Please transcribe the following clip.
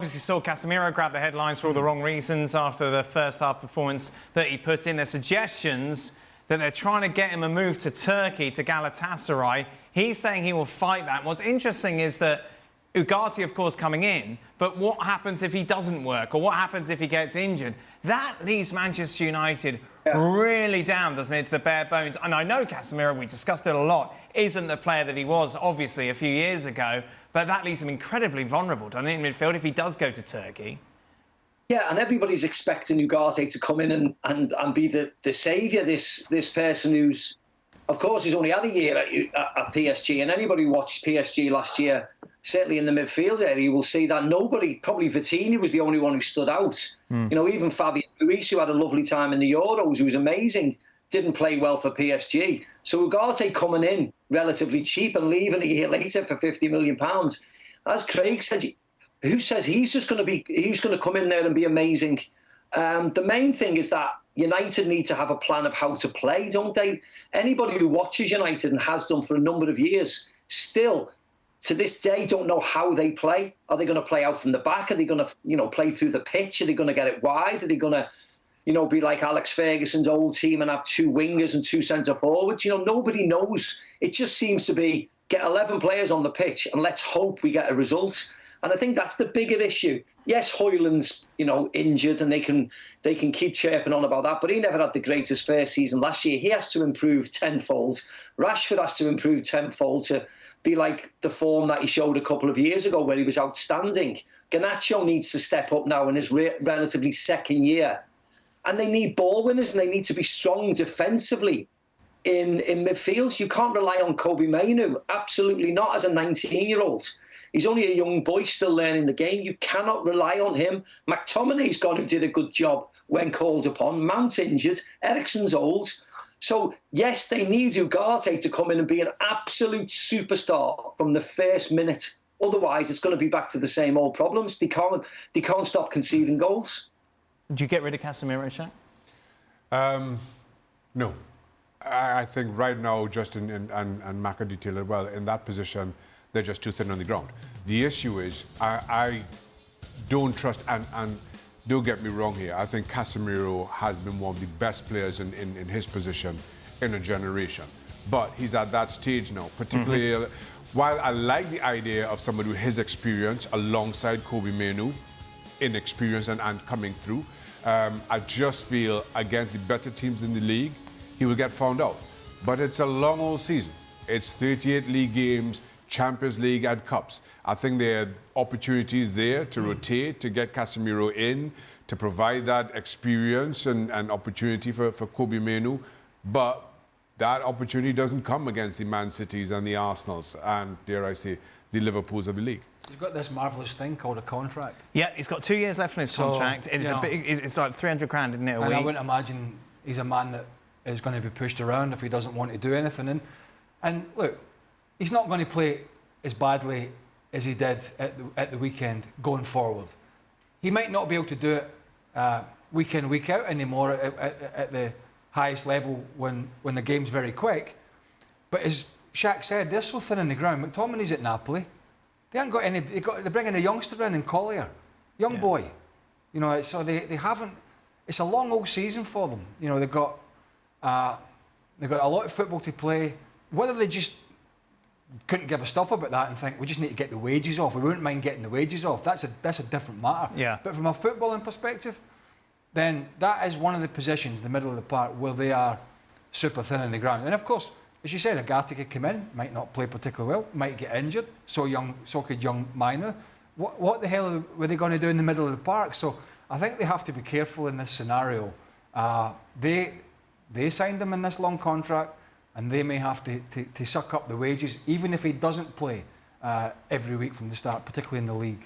obviously saw Casemiro grab the headlines for all the wrong reasons after the first half performance that he put in. There's suggestions that they're trying to get him a move to Turkey, to Galatasaray. He's saying he will fight that. What's interesting is that Ugarte, of course, coming in, but what happens if he doesn't work, or what happens if he gets injured? That leaves Manchester United really down, doesn't it, to the bare bones? And I know Casemiro, we discussed it a lot, isn't the player that he was, obviously, a few years ago, but that leaves him incredibly vulnerable, doesn't it, in midfield, if he does go to Turkey? Yeah, and everybody's expecting Ugarte to come in and be the saviour, this person who's, of course, he's only had a year at PSG, and anybody who watched PSG last year, certainly in the midfield area, will see that nobody, probably Vitinha was the only one who stood out. You know, even Fabian Ruiz, who had a lovely time in the Euros, who was amazing, didn't play well for PSG. So Ugarte coming in relatively cheap and leaving a year later for £50 million. As Craig said, who says he's going to come in there and be amazing? The main thing is that United need to have a plan of how to play, don't they? Anybody who watches United and has done for a number of years still, to this day, don't know how they play. Are they going to play out from the back? Are they going to, play through the pitch? Are they going to get it wide? Are they going to, be like Alex Ferguson's old team and have two wingers and two centre forwards? Nobody knows. It just seems to be get 11 players on the pitch and let's hope we get a result. And I think that's the bigger issue. Yes, Højlund's, injured and they can keep chirping on about that, but he never had the greatest first season last year. He has to improve tenfold. Rashford has to improve tenfold to be like the form that he showed a couple of years ago where he was outstanding. Garnacho needs to step up now in his relatively second year. And they need ball winners and they need to be strong defensively in midfield. You can't rely on Kobe Mainoo. Absolutely not, as a 19-year-old. He's only a young boy still learning the game. You cannot rely on him. McTominay's gone who did a good job when called upon. Mount injured. Eriksen's old. So, yes, they need Ugarte to come in and be an absolute superstar from the first minute. Otherwise, it's going to be back to the same old problems. They can't stop conceding goals. Do you get rid of Casemiro, Shaq? No. I think right now, Justin and Maka detailed it well, in that position, they're just too thin on the ground. The issue is, I don't trust, and don't get me wrong here, I think Casemiro has been one of the best players in his position in a generation. But he's at that stage now, particularly, while I like the idea of somebody with his experience alongside Kobe Mainoo, inexperience and coming through, I just feel against the better teams in the league, he will get found out. But it's a long old season. It's 38 league games, Champions League and Cups. I think there are opportunities there to rotate, to get Casemiro in, to provide that experience and opportunity for Kobe Mainoo. But that opportunity doesn't come against the Man Cities and the Arsenals and, dare I say, the Liverpools of the league. He's got this marvellous thing called a contract. Yeah, he's got 2 years left on his contract. It's it's like 300 grand, isn't it, a week? I wouldn't imagine he's a man that is going to be pushed around if he doesn't want to do anything. And look, he's not going to play as badly as he did at the weekend going forward. He might not be able to do it week in, week out anymore at the highest level when the game's very quick. But as Shaq said, they're so thin on the ground. McTominay's at Napoli. They haven't got any. They're bringing a youngster in Collier, young boy. So they haven't. It's a long old season for them. They've got a lot of football to play. Whether they just couldn't give a stuff about that and think we just need to get the wages off. We wouldn't mind getting the wages off. That's a different matter. Yeah. But from a footballing perspective, then that is one of the positions, the middle of the park, where they are super thin on the ground. And of course, as you said, Ugarte could come in, might not play particularly well, might get injured. So could young Mainoo. What the hell were they going to do in the middle of the park? So I think they have to be careful in this scenario. They signed him in this long contract, and they may have to suck up the wages, even if he doesn't play every week from the start, particularly in the league.